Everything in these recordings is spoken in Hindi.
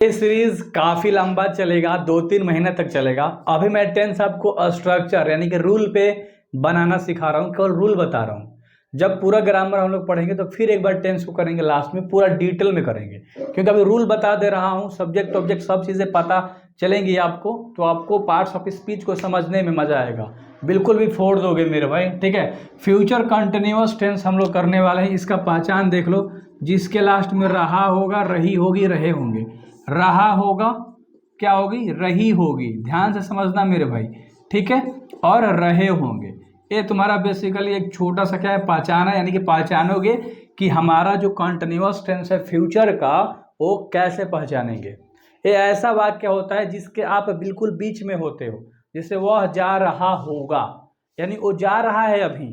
ये सीरीज काफी लंबा चलेगा, 2-3 महीने तक चलेगा। अभी मैं टेंस आपको स्ट्रक्चर यानी कि रूल पे बनाना सिखा रहा हूँ, केवल रूल बता रहा हूँ। जब पूरा ग्रामर हम लोग पढ़ेंगे तो फिर एक बार टेंस को करेंगे, लास्ट में पूरा डिटेल में करेंगे, क्योंकि अभी रूल बता दे रहा हूँ, सब्जेक्ट ऑब्जेक्ट सब चीज़ें पता चलेंगी आपको, तो आपको पार्ट्स ऑफ स्पीच को समझने में मजा आएगा। बिल्कुल भी फोड़ दोगे मेरे भाई, ठीक है। फ्यूचर कंटिन्यूअस टेंस हम लोग करने वाले हैं। इसका पहचान देख लो, जिसके लास्ट में रहा होगा, रही होगी, रहे होंगे। रहा होगा क्या होगी, रही होगी, ध्यान से समझना मेरे भाई, ठीक है। और रहे होंगे, ये तुम्हारा बेसिकली एक छोटा सा क्या है, पहचाना, यानी कि पहचानोगे कि हमारा जो कंटिन्यूअस टेंस है फ्यूचर का, वो कैसे पहचानेंगे। ये ऐसा वाक्य होता है जिसके आप बिल्कुल बीच में होते हो, जैसे वह जा रहा होगा, यानी वो जा रहा है, अभी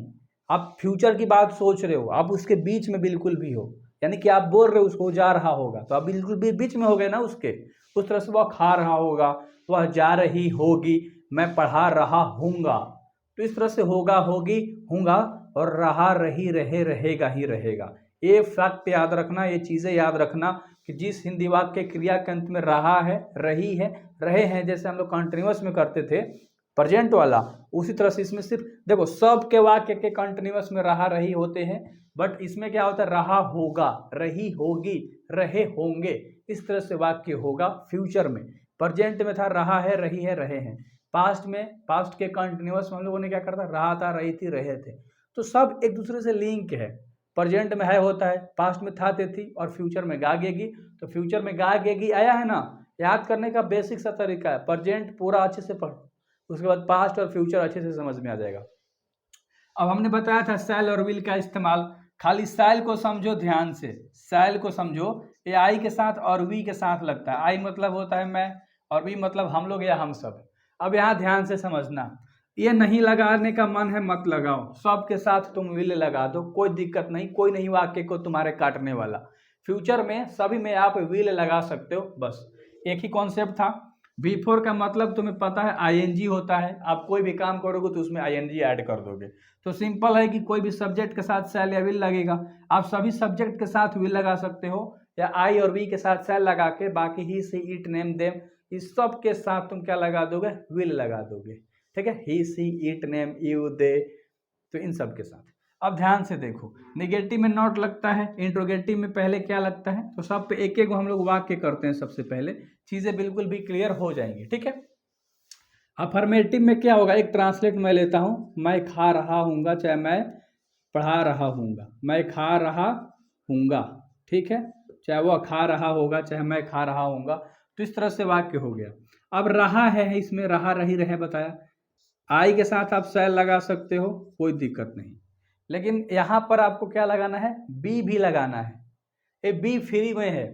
आप फ्यूचर की बात सोच रहे हो, आप उसके बीच में बिल्कुल भी हो, यानी कि आप बोल रहे हो उसको जा रहा होगा, तो आप बिल्कुल भी बीच में हो गए ना उसके। उस तरह से वह खा रहा होगा, वह जा रही होगी, मैं पढ़ा रहा हूँगा, तो इस तरह से होगा, होगी, हूँगा, और रहा, रही, रहे, रहेगा ही रहेगा। ये फैक्ट याद रखना, ये चीज़ें याद रखना कि जिस हिंदी वाक्य के क्रिया के अंत में रहा है, रही है, रहे हैं, जैसे हम लोग कंटिन्यूअस में करते थे प्रेजेंट वाला, उसी तरह से इसमें सिर्फ देखो सब के वाक्य के कंटिन्यूअस में रहा, रही होते हैं, बट इसमें क्या होता है, रहा होगा, रही होगी, रहे होंगे, इस तरह से वाक्य होगा फ्यूचर में। प्रेजेंट में था रहा है, रही है, रहे हैं। पास्ट में, पास्ट के कंटिन्यूअस में हम लोगों ने क्या करता, रहा था, रही थी, रहे थे, तो सब एक दूसरे से लिंक है। प्रेजेंट में है होता है, पास्ट में था, थे, थी, और फ्यूचर में गागेगी, तो फ्यूचर में गागेगी आया है ना। याद करने का बेसिक सा तरीका है, प्रेजेंट पूरा अच्छे से पढ़, उसके बाद पास्ट और फ्यूचर अच्छे से समझ में आ जाएगा। अब हमने बताया था शैल और विल का इस्तेमाल, खाली शैल को समझो ध्यान से, शैल को समझो, ये आई के साथ और वी के साथ लगता है। आई मतलब होता है मैं, और वी मतलब हम लोग या हम सब। अब यहाँ ध्यान से समझना, ये नहीं लगाने का मन है मत लगाओ, सबके साथ तुम विल लगा दो, कोई दिक्कत नहीं, कोई नहीं वाक्य को तुम्हारे काटने वाला। फ्यूचर में सभी में आप विल लगा सकते हो, बस एक ही कॉन्सेप्ट था। बिफोर का मतलब तुम्हें पता है आईएनजी होता है, आप कोई भी काम करोगे तो उसमें आईएनजी ऐड कर दोगे, तो सिंपल है कि कोई भी सब्जेक्ट के साथ शैल या विल लगेगा। आप सभी सब्जेक्ट के साथ विल लगा सकते हो, या आई और वी के साथ शैल लगा के, बाकी ही, सी, इट, नेम, देम, इस सब के साथ तुम क्या लगा दोगे, विल लगा दोगे, ठीक है। ही, सी, इट, नेम, यू, दे, तो इन सब के साथ। अब ध्यान से देखो, निगेटिव में नॉट लगता है, इंट्रोगेटिव में पहले क्या लगता है, तो सब पे एक एक हम लोग वाक्य करते हैं सबसे पहले, चीजें बिल्कुल भी क्लियर हो जाएंगी, ठीक है। अफर्मेटिव में क्या होगा, एक ट्रांसलेट मैं लेता हूं, मैं खा रहा हूँगा, चाहे मैं पढ़ा रहा हूँगा, मैं खा रहा हूँगा, ठीक है, चाहे वह खा रहा होगा, चाहे मैं खा रहा हूँगा, तो इस तरह से वाक्य हो गया। अब रहा है, इसमें रहा, रही, रहे बताया, आई के साथ आप शैल लगा सकते हो, कोई दिक्कत नहीं, लेकिन यहां पर आपको क्या लगाना है, बी भी लगाना है। ये बी फ्री में है,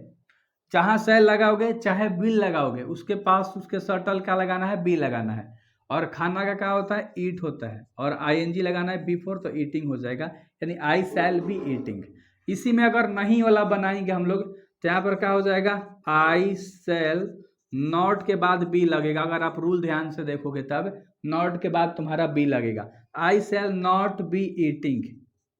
जहां शैल लगाओगे चाहे बिल लगाओगे, उसके पास उसके सटल क्या लगाना है, बी लगाना है। और खाना का क्या होता है, ईट होता है, और आईएनजी लगाना है बिफोर, तो ईटिंग हो जाएगा, यानी आई शैल बी ईटिंग। इसी में अगर नहीं वाला बनाएंगे हम लोग, तो यहाँ पर क्या हो जाएगा, आई शैल, नॉट के बाद बी लगेगा, अगर आप रूल ध्यान से देखोगे तब नॉट के बाद तुम्हारा बी लगेगा, आई शैल नॉट बी ईटिंग,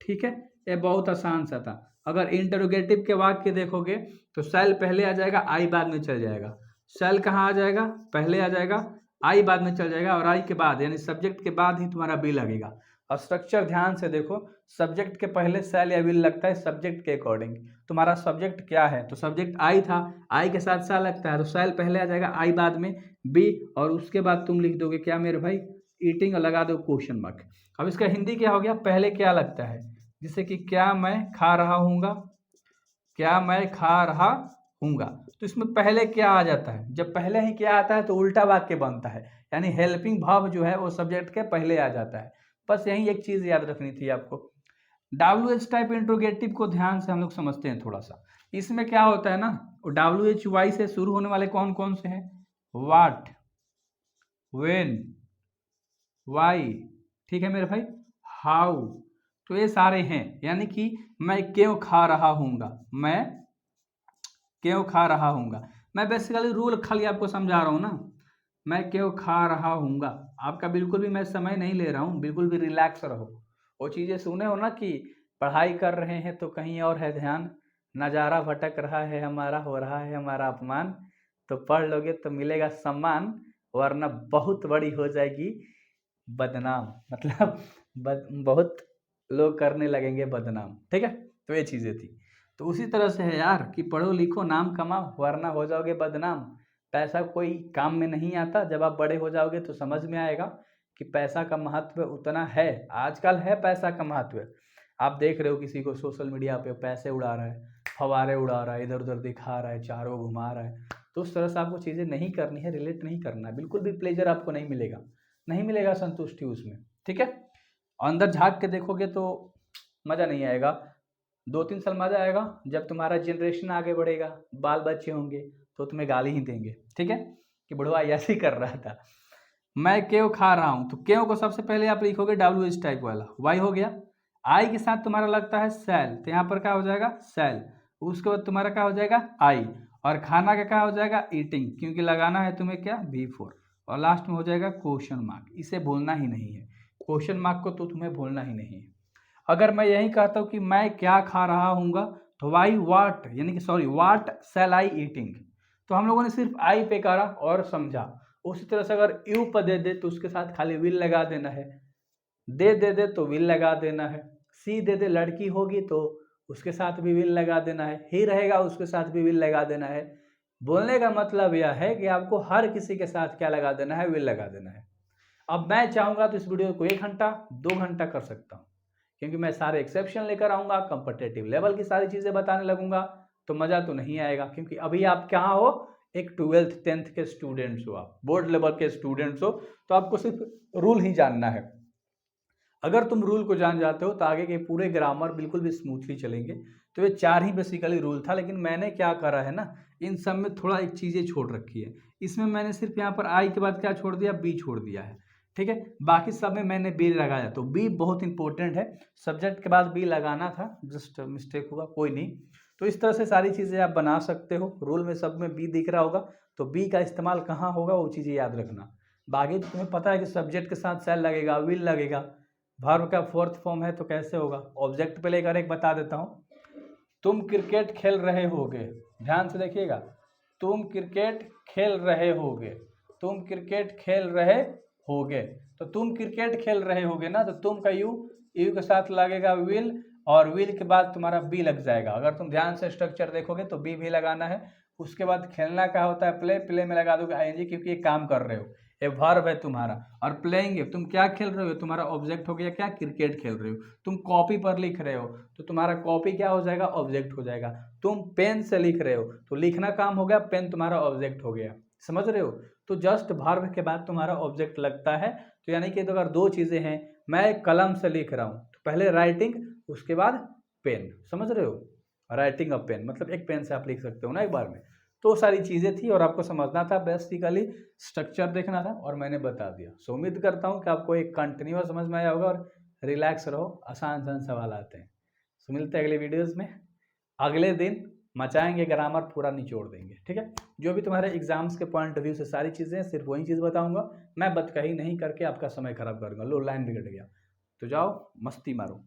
ठीक है। ये बहुत आसान सा था। अगर इंटरोगेटिव के वाक्य देखोगे तो शैल पहले आ जाएगा, आई बाद में चल जाएगा। शैल कहाँ आ जाएगा, पहले आ जाएगा, आई बाद में चल जाएगा, और आई के बाद यानी सब्जेक्ट के बाद ही तुम्हारा बी लगेगा। और स्ट्रक्चर ध्यान से देखो, सब्जेक्ट के पहले शैल या विल लगता है सब्जेक्ट के अकॉर्डिंग। तुम्हारा सब्जेक्ट क्या है, तो सब्जेक्ट आई था, आई के साथ शैल लगता है, तो शैल पहले आ जाएगा, आई बाद में, बी, और उसके बाद तुम लिख दोगे क्या मेरे भाई, ईटिंग, और लगा दो क्वेश्चन मार्क। अब इसका हिंदी क्या हो गया, पहले क्या लगता है, जैसे कि क्या मैं खा रहा हूँगा, क्या मैं खा रहा हूँगा, तो इसमें पहले क्या आ जाता है, जब पहले ही क्या आता है तो उल्टा वाक्य बनता है, यानी हेल्पिंग वर्ब जो है वो सब्जेक्ट के पहले आ जाता है। बस यही एक चीज याद रखनी थी आपको। WH टाइप इंट्रोगेटिव को ध्यान से हम लोग समझते हैं थोड़ा सा। इसमें क्या होता है ना, WHY से शुरू होने वाले कौन कौन से हैं, वाट, वेन, वाई, ठीक है मेरे भाई, हाउ, तो ये सारे हैं, यानी कि मैं क्यों खा रहा हूँगा, मैं क्यों खा रहा हूँगा। मैं बेसिकली रूल खाली आपको समझा रहा हूँ ना, मैं क्यों खा रहा हूँगा, आपका बिल्कुल भी मैं समय नहीं ले रहा हूँ, बिल्कुल भी रिलैक्स रहो। वो चीज़ें सुने हो ना कि पढ़ाई कर रहे हैं तो कहीं और है ध्यान, नज़ारा भटक रहा है हमारा, हो रहा है हमारा अपमान, तो पढ़ लोगे तो मिलेगा सम्मान, वरना बहुत बड़ी हो जाएगी बदनाम। मतलब बहुत लोग करने लगेंगे बदनाम। ठीक है, तो ये चीज़ें थी। तो उसी तरह से है यार कि पढ़ो लिखो नाम कमाओ, वरना हो जाओगे बदनाम। पैसा कोई काम में नहीं आता, जब आप बड़े हो जाओगे तो समझ में आएगा कि पैसा का महत्व उतना है। आजकल है पैसा का महत्व। आप देख रहे हो किसी को सोशल मीडिया पे पैसे उड़ा रहा है, फवारे उड़ा रहा है, इधर उधर दिखा रहा है, चारों घुमा रहा है। तो उस तरह से आपको चीज़ें नहीं करनी है, रिलेट नहीं करना है, बिल्कुल भी प्लेजर आपको नहीं मिलेगा, नहीं मिलेगा संतुष्टि उसमें। ठीक है, अंदर झांक के देखोगे तो मज़ा नहीं आएगा। 2-3 साल मज़ा आएगा, जब तुम्हारा जनरेशन आगे बढ़ेगा, बाल बच्चे होंगे, तो तुम्हें गाली ही देंगे। ठीक है, कि बुढ़वा ऐसे ही कर रहा था। मैं केव खा रहा हूँ, तो केव को सबसे पहले आप लिखोगे WH टाइप वाला, वाई हो गया। आई के साथ तुम्हारा लगता है सेल, तो यहाँ पर क्या हो जाएगा सेल। उसके बाद तुम्हारा क्या हो जाएगा आई, और खाना का क्या हो जाएगा ईटिंग, क्योंकि लगाना है तुम्हें क्या V4, और लास्ट में हो जाएगा क्वेश्चन मार्क। इसे भूलना ही नहीं है, क्वेश्चन मार्क को तो तुम्हें भूलना ही नहीं है। अगर मैं यही कहता हूँ कि मैं क्या खा रहा हूँगा, तो वाई वाट, यानी कि sorry what sell I eating, तो हम लोगों ने सिर्फ आई पे करा और समझा। उसी तरह से अगर यू पर दे दे तो उसके साथ खाली विल लगा देना है, दे दे तो विल लगा देना है, सी दे दे लड़की होगी तो उसके साथ भी विल लगा देना है, ही रहेगा उसके साथ भी विल लगा देना है। बोलने का मतलब यह है कि आपको हर किसी के साथ क्या लगा देना है, विल लगा देना है। अब मैं चाहूँगा तो इस वीडियो को 1 घंटा 2 घंटा कर सकता हूँ, क्योंकि मैं सारे एक्सेप्शन लेकर आऊँगा, कंपटीटिव लेवल की सारी चीज़ें बताने लगूंगा, तो मज़ा तो नहीं आएगा। क्योंकि अभी आप कहाँ हो, एक 12th 10th के स्टूडेंट्स हो, आप बोर्ड लेवल के स्टूडेंट्स हो, तो आपको सिर्फ रूल ही जानना है। अगर तुम रूल को जान जाते हो तो आगे के पूरे ग्रामर बिल्कुल भी स्मूथली चलेंगे। तो ये 4 ही बेसिकली रूल था, लेकिन मैंने क्या करा है ना, इन सब में थोड़ा एक चीज़ें छोड़ रखी है। इसमें मैंने सिर्फ यहाँ पर आई के बाद क्या छोड़ दिया, बी छोड़ दिया है। ठीक है, बाकी सब में मैंने बी लगाया, तो बी बहुत इंपॉर्टेंट है। सब्जेक्ट के बाद बी लगाना था, जस्ट मिस्टेक हुआ, कोई नहीं। तो इस तरह से सारी चीज़ें आप बना सकते हो। रूल में सब में बी दिख रहा होगा, तो बी का इस्तेमाल कहाँ होगा वो चीज़ें याद रखना। बाकी तो तुम्हें पता है कि सब्जेक्ट के साथ सेल लगेगा, विल लगेगा। वर्ब का 4th फॉर्म है तो कैसे होगा, ऑब्जेक्ट पे लेकर एक बता देता हूँ। तुम क्रिकेट खेल रहे होगे, ध्यान से देखिएगा, तुम क्रिकेट खेल रहे होगे, तुम क्रिकेट खेल रहे होगे, तो तुम क्रिकेट खेल रहे होगे ना, तो तुम का यू के साथ लगेगा विल, और विल के बाद तुम्हारा बी लग जाएगा। अगर तुम ध्यान से स्ट्रक्चर देखोगे तो बी भी लगाना है। उसके बाद खेलना क्या होता है, प्ले, प्ले में लगा दोगे ING, क्योंकि ये काम कर रहे हो, ये वर्ब है तुम्हारा। और प्लेइंग, तुम क्या खेल रहे हो, तुम्हारा ऑब्जेक्ट हो गया क्या, क्रिकेट खेल रहे हो। तुम कॉपी पर लिख रहे हो तो तुम्हारा कॉपी क्या हो जाएगा, ऑब्जेक्ट हो जाएगा। तुम पेन से लिख रहे हो तो लिखना काम हो गया, पेन तुम्हारा ऑब्जेक्ट हो गया। समझ रहे हो, तो जस्ट वर्ब के बाद तुम्हारा ऑब्जेक्ट लगता है। तो यानी कि तो अगर 2 चीज़ें हैं, मैं कलम से लिख रहा हूँ तो पहले राइटिंग, उसके बाद पेन। समझ रहे हो, राइटिंग अ पेन, मतलब एक पेन से आप लिख सकते हो ना एक बार में। तो सारी चीज़ें थी और आपको समझना था, बेसिकली स्ट्रक्चर देखना था, और मैंने बता दिया। सो उम्मीद करता हूँ कि आपको एक कंटिन्यूअस समझ में आया होगा, और रिलैक्स रहो, आसान आसान सवाल आते हैं। सो मिलते हैं अगले वीडियोज़ में, अगले दिन मचाएंगे ग्रामर, पूरा निचोड़ देंगे। ठीक है, जो भी तुम्हारे एग्जाम्स के पॉइंट ऑफ व्यू से सारी चीज़ें, सिर्फ वही चीज़ बताऊंगा, मैं बतकही नहीं करके आपका समय खराब करूँगा। लो लाइन बिगड़ गया, तो जाओ मस्ती मारो।